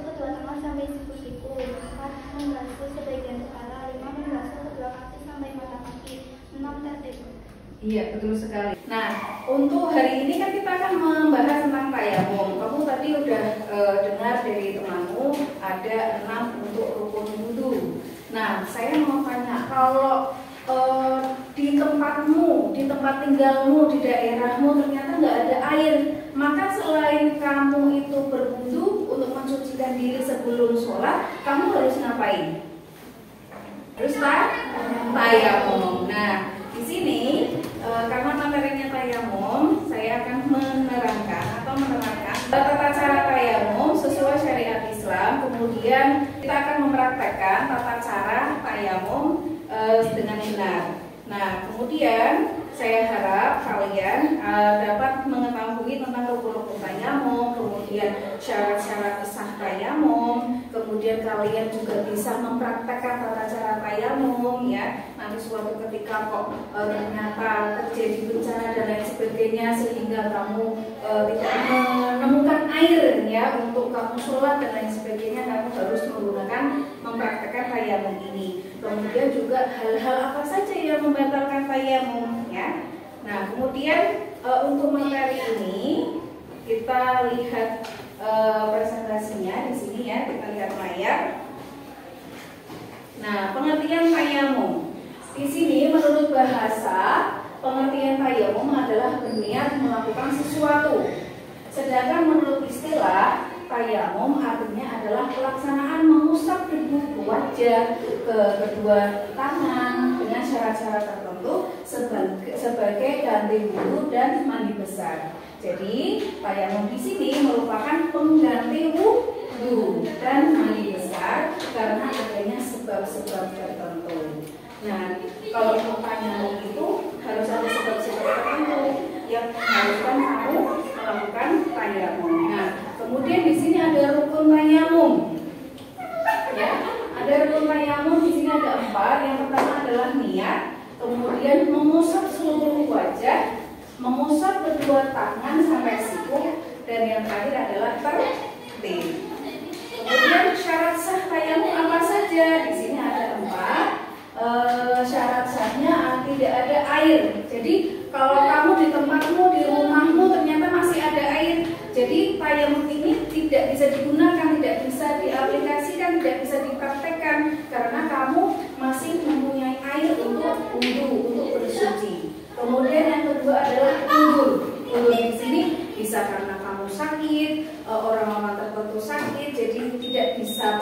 membasuh kedua tangan sampai siku-siku. 4. Membasuh sebagian kepala. 5. Membasuh kedua kaki sampai mata kaki. 6. Tertib. Iya, betul sekali. Nah, untuk hari ini kan kita akan membahas tentang tayamum. Kamu tadi udah dengar dari temanmu ada 6 untuk rukun wudu. Nah, saya mau tanya, kalau di tempatmu, di tempat tinggalmu, di daerahmu ternyata nggak ada air, maka selain kamu itu berwudu untuk mensucikan diri sebelum sholat, kamu harus ngapain? Harus tayamum. Nah, di sini karena materinya tayamum, saya akan menerangkan tata cara tayamum sesuai syariat Islam. Kemudian kita akan mempraktekkan tata cara tayamum dengan benar. Nah, kemudian saya harap kalian dapat mengetahui tentang rukun-rukun tayamum, kemudian syarat-syarat sah tayamum, kemudian kalian juga bisa mempraktekkan tata cara tayamum ya. Nanti suatu ketika kok ternyata terjadi bencana dan lain sebagainya sehingga kamu tidak menemukan air ya untuk kamu sholat dan lain sebagainya, kamu harus mempraktekkan tayamum ini. Kemudian juga hal-hal apa saja yang membatalkan tayamum ya. Nah, kemudian untuk materi ini kita lihat presentasinya di sini ya, kita lihat layar. Nah, pengertian tayamum. Di sini menurut bahasa, pengertian tayamum adalah berniat melakukan sesuatu. Sedangkan menurut istilah, tayamum artinya adalah pelaksanaan mengusap debu ke wajah, ke kedua tangan dengan syarat-syarat tertentu sebagai ganti wudu dan mandi besar. Jadi tayamum di sini merupakan pengganti wudu dan mandi besar karena adanya sebab-sebab tertentu. Nah, kalau untuk tayamum itu harus ada sebab-sebab tertentu yang mengharuskan kamu melakukan tayamum. Nah, kemudian di sini ada rukun tayamum. Ya, ada rukun tayamum di sini ada 4. Yang pertama adalah niat, kemudian mengusap seluruh wajah, mengusap kedua tangan sampai siku, dan yang terakhir adalah tertib. Kemudian syarat sah tayamum apa saja? Di sini ada 4. Syarat sahnya tidak ada air. Jadi kalau kamu di tempatmu, di rumahmu ternyata masih ada air, jadi tayamum ini tidak bisa digunakan, tidak bisa diaplikasikan, tidak bisa dipraktekkan karena kamu masih mempunyai air untuk wudu, untuk bersuci. Kemudian yang kedua adalah uzur. Uzur di sini bisa karena kamu sakit, orang-orang tertentu sakit, jadi tidak bisa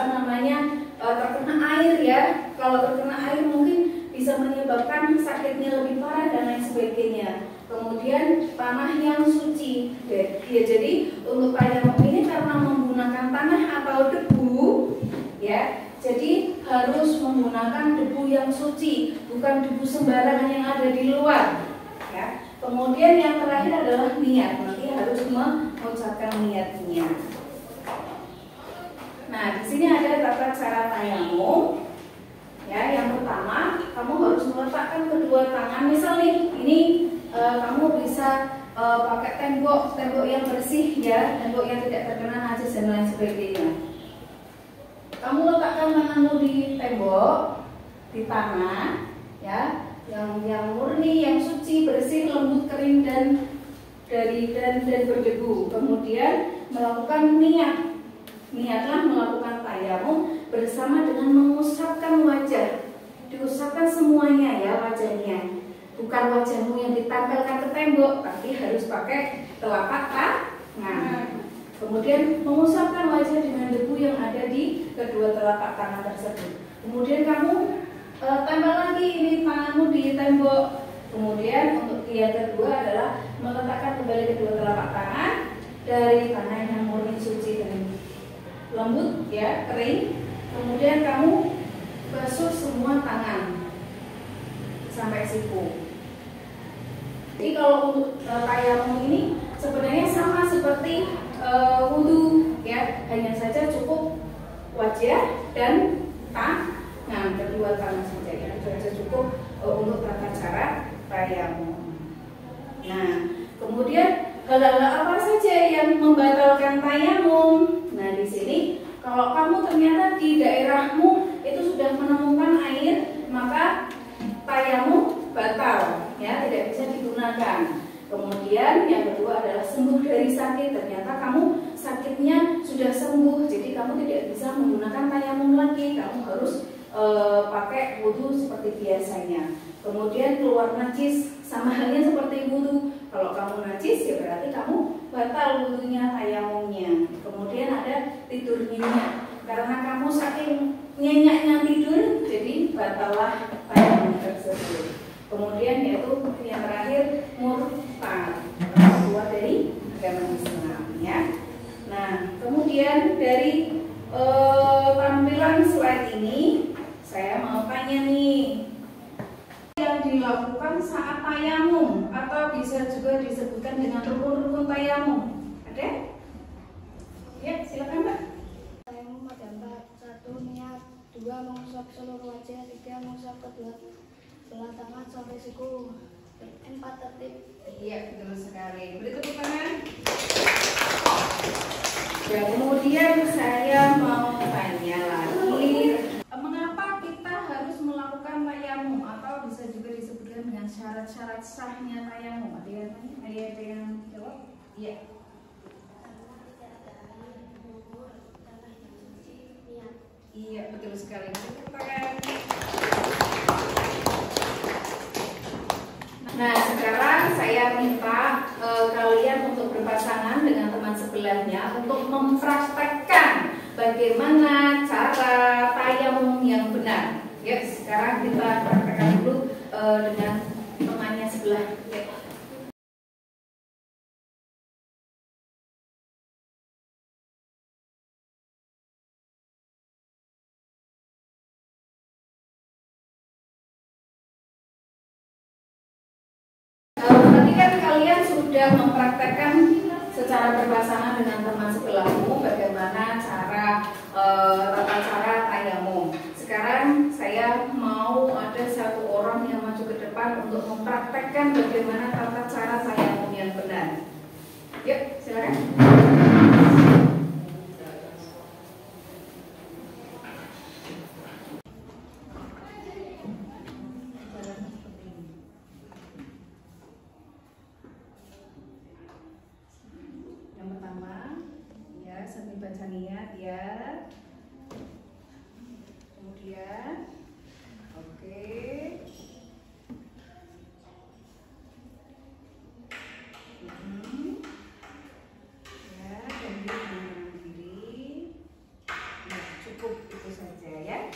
terkena air ya. Kalau terkena air mungkin bisa menyebabkan sakitnya lebih parah dan lain sebagainya. Kemudian tanah yang suci. Ya, jadi untuk tayamum ini karena menggunakan tanah atau debu ya, jadi harus menggunakan debu yang suci, bukan debu sembarangan yang ada di luar ya. Kemudian yang terakhir adalah niat, nanti harus mengucapkan niatnya. Nah, di sini ada tata cara tayamum. Ya, yang pertama, kamu harus meletakkan kedua tangan. Misal nih, ini kamu bisa pakai tembok yang bersih ya, tembok yang tidak terkena najis dan lain sebagainya. Kamu letakkan tanganmu di tembok, di tanah, ya, yang murni, yang suci, bersih, lembut, kering dan berdebu. Kemudian melakukan niat. Niatlah melakukan tayamum bersama dengan mengusapkan wajah. Diusapkan semuanya ya wajahnya. Bukan wajahmu yang ditempelkan ke tembok, tapi harus pakai telapak tangan. Kemudian mengusapkan wajah dengan debu yang ada di kedua telapak tangan tersebut. Kemudian kamu tempel lagi ini tanganmu di tembok. Kemudian untuk yang kedua adalah meletakkan kembali kedua telapak tangan dari tanah yang murni suci dan lembut ya, kering. Kemudian kamu basuh semua tangan sampai siku. Jadi kalau untuk tayamum ini sebenarnya sama seperti wudu ya, hanya saja cukup wajah dan tangan, kedua tangan saja ya, itu saja cukup untuk tata cara tayamum. Nah, kemudian hal-hal apa saja yang membatalkan tayamum? Nah, di sini Kalau kamu ternyata di daerahmu itu sudah menemukan air, maka tayamum batal, ya, tidak bisa digunakan. Kemudian yang kedua adalah sembuh dari sakit. Ternyata kamu sakitnya sudah sembuh, jadi kamu tidak bisa menggunakan tayamum lagi. Kamu harus pakai wudhu seperti biasanya. Kemudian keluar najis, sama halnya seperti wudhu. Kalau kamu najis ya berarti kamu batal wudhunya, tayamumnya. Kemudian ada tidur nyenyak, karena kamu saking nyenyaknya tidur, jadi batallah tayamum tersebut. Kemudian yaitu yang terakhir murtad, keluar dari agama Islam, ya. Nah, kemudian dari tampilan slide ini saya mau tanya nih, yang dilakukan saat tayamum atau bisa juga disebutkan dengan rukun-rukun tayamum. Ada? Ya, silakan Mbak. Tayamum ada 4. 1. Niat. 2. Mengusap seluruh wajah. 3. Mengusap kedua belah tangan sampai siku. 4. Tertib. Iya, betul sekali. Beri tepuk tangan. Ya, kemudian saya mau tanya lagi, mengapa kita harus melakukan tayamum atau bisa juga disebutkan dengan syarat-syarat sahnya tayamum? Ada yang jawab? Iya. Iya, betul sekali. Tepuk tangan. Nah, sekarang saya minta kalian untuk berpasangan dengan teman sebelahnya untuk mempraktekkan bagaimana cara tayamum yang benar. Ya, sekarang kita praktekkan dulu dengan temannya sebelah. Ya. Tadi kan kalian sudah mempraktekkan secara berpasangan dengan teman sebelahmu bagaimana tata cara tayamum. Sekarang saya mau ada satu orang yang maju ke depan untuk mempraktekkan bagaimana tata cara tayamum yang benar. Yuk, silakan. Sambil baca niat ya. Kemudian oke. Ya, dan kanan kiri. Nah, cukup itu saja ya.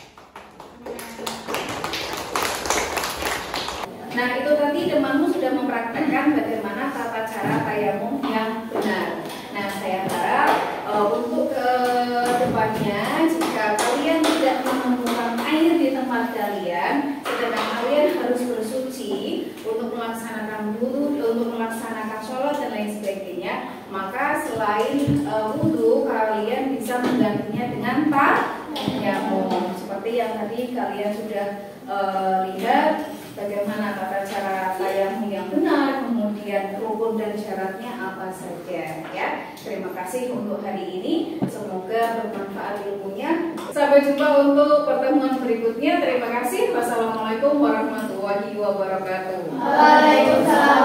Nah, itu tadi temanmu sudah mempraktekkan bagaimana tata cara tayamum yang benar. Nah, saya harap untuk ke depannya, jika kalian tidak menemukan air di tempat kalian, sedangkan kalian harus bersuci untuk melaksanakan wudhu, untuk melaksanakan sholat dan lain sebagainya, maka selain wudhu, kalian bisa menggantinya dengan tayamum. Seperti yang tadi kalian sudah lihat bagaimana tata cara tayamum yang benar, kemudian rukun dan syaratnya apa saja, ya. Terima kasih untuk hari ini, semoga bermanfaat ilmunya. Sampai jumpa untuk pertemuan berikutnya. Terima kasih. Wassalamualaikum warahmatullahi wabarakatuh. Waalaikumsalam.